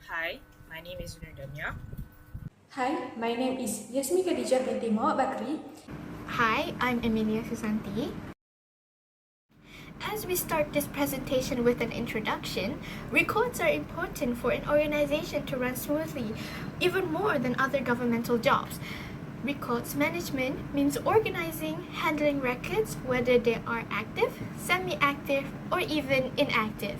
Hi, my name is Nurdamya. Hi, my name is Yasmi Khadijah binti Muhammad Bakri. Hi, I'm Emilia Susanti. As we start this presentation with an introduction, records are important for an organization to run smoothly, even more than other governmental jobs. Records management means organizing, handling records, whether they are active, semi active, or even inactive.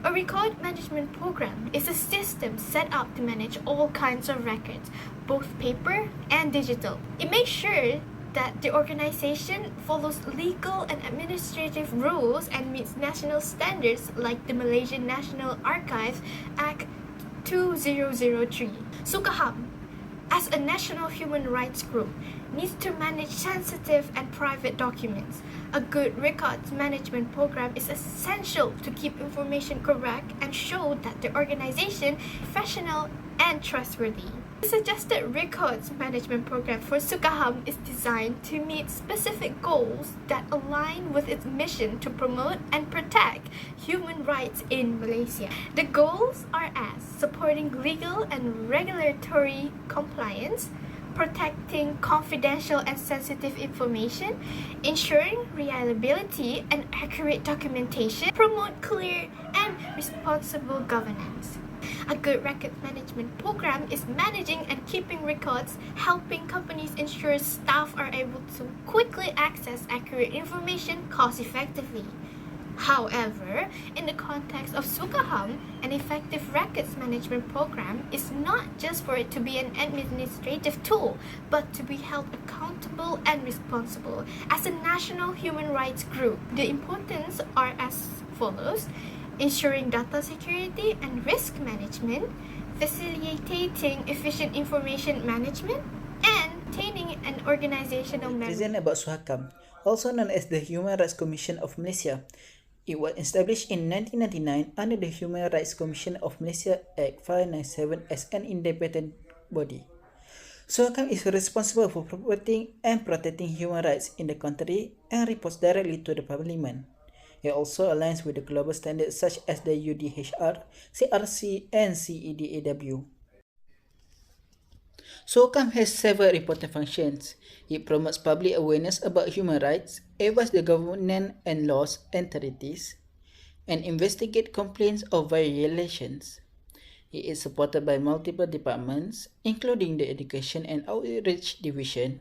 A record management program is a system set up to manage all kinds of records, both paper and digital. It makes sure that the organization follows legal and administrative rules and meets national standards like the Malaysian National Archives Act 2003. Sukaham, as a national human rights group, needs to manage sensitive and private documents. A good records management program is essential to keep information correct and show that the organization is professional and trustworthy. The suggested records management program for Sukaham is designed to meet specific goals that align with its mission to promote and protect human rights in Malaysia. The goals are as supporting legal and regulatory compliance, protecting confidential and sensitive information, ensuring reliability and accurate documentation, promote clear and responsible governance. A good record management program is managing and keeping records, helping companies ensure staff are able to quickly access accurate information cost effectively. However, in the context of Sukaham, an effective records management program is not just for it to be an administrative tool, but to be held accountable and responsible as a national human rights group. The importance are as follows: ensuring data security and risk management, facilitating efficient information management, and maintaining an organizational Present memory. about Sukaham, also known as the Human Rights Commission of Malaysia. It was established in 1999 under the Human Rights Commission of Malaysia Act 597 as an independent body. Sukaham is responsible for promoting and protecting human rights in the country and reports directly to the Parliament. It also aligns with the global standards such as the UDHR, CRC, and CEDAW. SOCAM has several important functions. It promotes public awareness about human rights, advises the government and laws entities, and investigates complaints of violations. It is supported by multiple departments, including the Education and Outreach Division,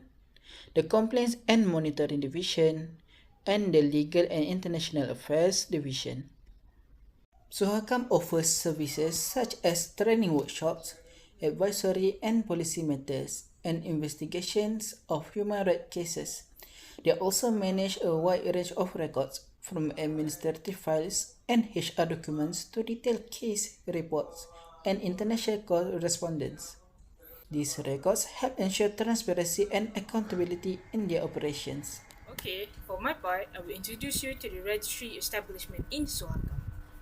the Complaints and Monitoring Division, and the Legal and International Affairs Division. Sukaham offers services such as training workshops, advisory and policy matters, and investigations of human rights cases. They also manage a wide range of records, from administrative files and HR documents to detailed case reports and international correspondence. These records help ensure transparency and accountability in their operations. Okay, for my part, I will introduce you to the registry establishment in Sukaham.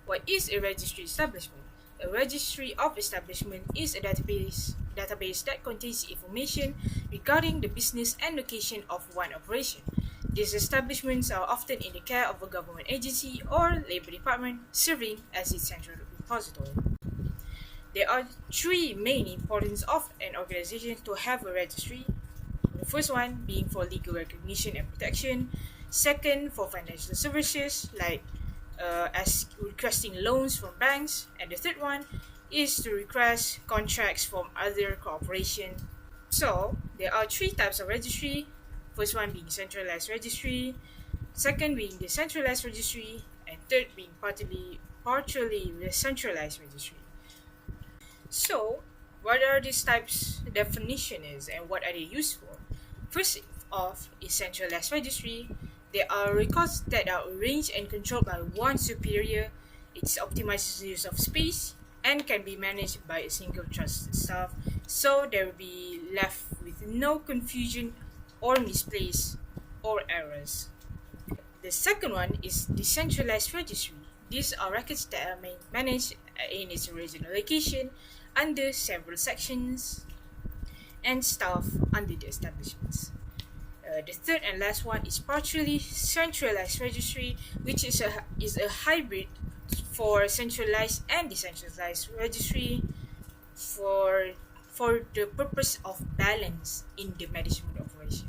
What is a registry establishment? A registry of establishment is a database that contains information regarding the business and location of one operation. These establishments are often in the care of a government agency or labor department, serving as its central repository. There are three main importance of an organization to have a registry. The first one being for legal recognition and protection. Second, for financial services like as requesting loans from banks. And the third one is to request contracts from other corporation. So there are three types of registry. First one being centralized registry, second being decentralized registry, and third being partially decentralized registry. So, what are these types definition is and what are they used for? First off is centralized registry. They are records that are arranged and controlled by one superior. It optimizes the use of space and can be managed by a single trusted staff, so there will be left with no confusion or misplace or errors. The second one is decentralized registry. These are records that are managed in its original location under several sections and staff under the establishments. The third and last one is partially centralized registry, which is a hybrid for centralized and decentralized registry. for the purpose of balance in the management operation.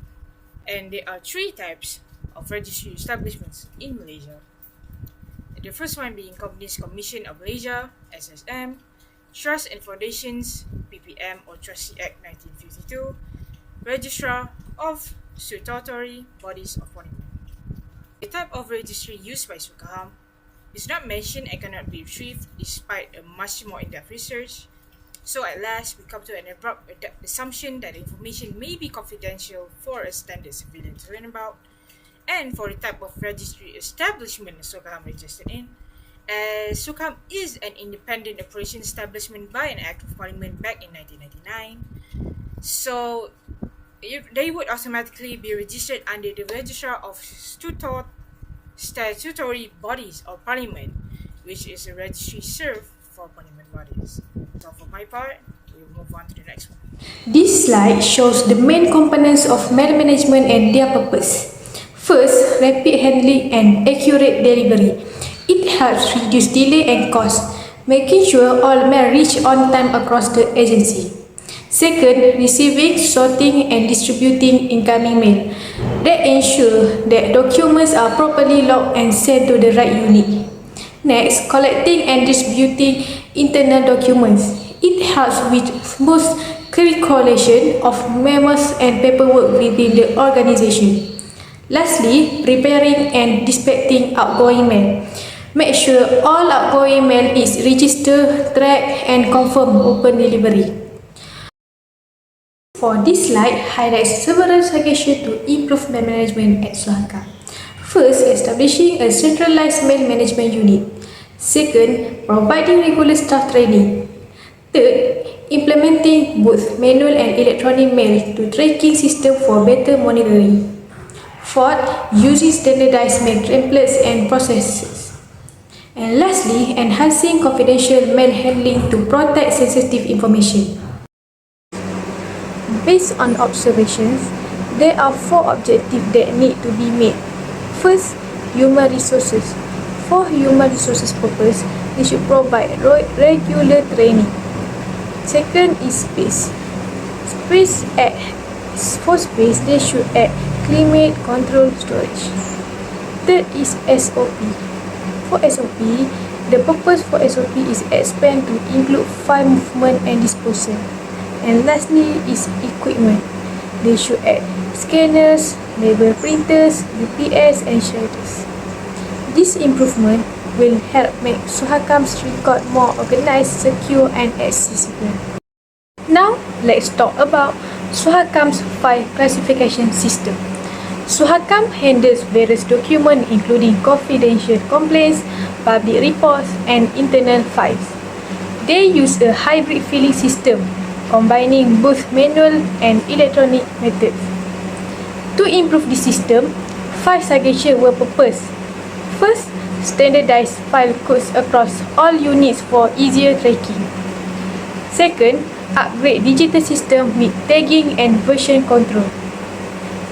And there are three types of registry establishments in Malaysia. The first one being Companies Commission of Malaysia, SSM, Trust and Foundations, PPM or Trustee Act 1952, Registrar of Statutory Bodies of Parliament. The type of registry used by Sukaham is not mentioned and cannot be retrieved despite a much more in-depth research. So at last, we come to an abrupt assumption that the information may be confidential for a standard civilian to learn about. And for the type of registry establishment Sukaham registered in, as Sukaham is an independent operation establishment by an Act of Parliament back in 1999, so they would automatically be registered under the Registrar of Statutory Bodies of Parliament, which is a registry served for Parliament bodies. So for my part, we'll move on to the next one. This slide shows the main components of mail management and their purpose. First, rapid handling and accurate delivery. It helps reduce delay and cost, making sure all mail reach on time across the agency. Second, receiving, sorting and distributing incoming mail. That ensures that documents are properly logged and sent to the right unit. Next, collecting and distributing internal documents. It helps with smooth circulation of memos and paperwork within the organization. Lastly, preparing and dispatching outgoing mail. Make sure all outgoing mail is registered, tracked and confirmed upon delivery. For this slide, highlights several suggestions to improve mail management at Sukaham. First, establishing a centralized mail management unit. Second, providing regular staff training. Third, implementing both manual and electronic mail to tracking system for better monitoring. Fourth, using standardized mail templates and processes. And lastly, enhancing confidential mail handling to protect sensitive information. Based on observations, there are 4 objectives that need to be met. First, human resources. For human resources purpose, they should provide regular training. Second is space. For space, they should add climate control storage. Third is SOP. For SOP, the purpose for SOP is expand to include file movement and disposal. And lastly is equipment. They should add scanners, label printers, UPS and shredders. This improvement will help make Sukaham's record more organized, secure and accessible. Now, let's talk about Sukaham's file classification system. Sukaham handles various documents including confidential complaints, public reports and internal files. They use a hybrid filing system combining both manual and electronic methods. To improve the system, 5 suggestions were proposed. First, standardized file codes across all units for easier tracking. Second, upgrade digital system with tagging and version control.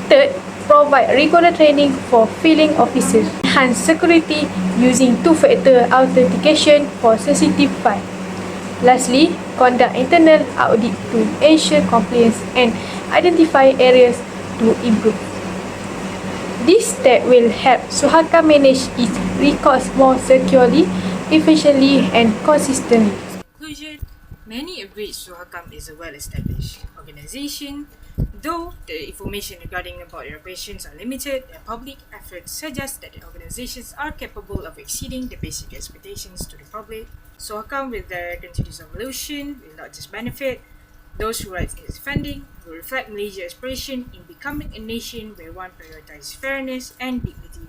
Third, provide regular training for filing officers. Enhance security using two-factor authentication for sensitive files. Lastly, conduct internal audit to ensure compliance and identify areas to improve. This step will help Sukaham manage its records more securely, efficiently and consistently. In conclusion, many agree Sukaham is a well-established organization. Though the information regarding about their operations are limited, their public efforts suggest that the organizations are capable of exceeding the basic expectations to the public. Sukaham, with their continuous evolution, will not just benefit those who rights needs defending, will reflect Malaysia's aspiration in becoming a nation where one prioritizes fairness and dignity